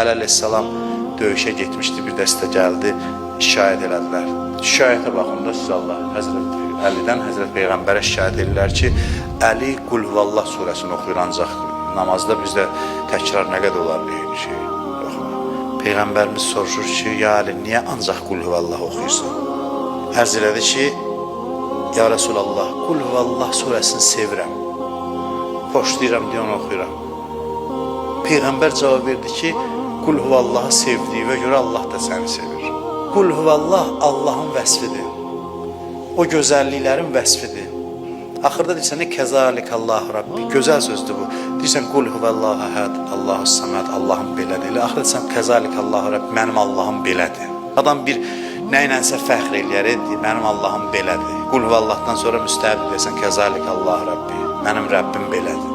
Əli əleyhissalam döyüşə getmişdi, bir dəstə gəldi, şikayət elədilər. Şikayətə baxında siz Allah Həzrət Əlidən Həzrət Peyğəmbərə şikayət edirlər ki, Əli Qul Huvallah surəsini oxuyur, ancaq namazda bizdə təkrar nə qədər olar bir şey. Peyğəmbərimiz soruşur ki, ya Əli, niyə ancaq Qul Huvallah oxuyursun? Ərz elədi ki, ya Rasulallah, Qul Huvallah surəsini sevirəm, xoşlayıram deyə onu oxuyuram. Peyğəmbər cavab verdi ki, Qul Huvallahı sevdiyinə görə Allah da səni sevir. Qul Huvallah Allahın vəsfidir. O gözəlliklərin vəsfidir. Axırda deyirsən, kəzalikallahu Rabbi. Gözəl sözdür bu. Deyirsən, Qul Huvallahu əhəd, Allahu səməd, Allahım belədir. Axırda deyirsən, kəzalikallahu Rabbi, mənim Allahım belədir. Adam bir nəyinsə fəxr eləyər, mənim Allahım belədir. Qul Huvallahdan sonra müstəhəb deyirsən, kəzalikallahu Rabbi, mənim Rəbbim belədir.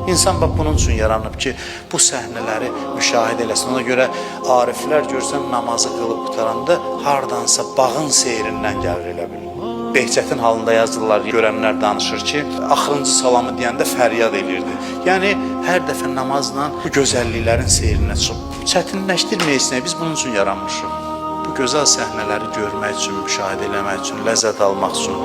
İnsan bax bunun üçün yaranıb ki, bu səhnələri müşahidə eləsin. Ona görə ariflər görsən namazı qılıb qutaranda hardansa bağın seyrindən gəlir elə bil. Behçətin halında yazırlar, görənlər danışır ki, axırıncı salamı deyəndə fəryad elirdi. Yəni, hər dəfə namazla bu gözəlliklərin seyrinə çıxıb. Çətinləşdirməyəsinə biz bunun üçün yaranmışıq. Bu gözəl səhnələri görmək üçün, müşahidə eləmək üçün, ləzzət almaq üçün.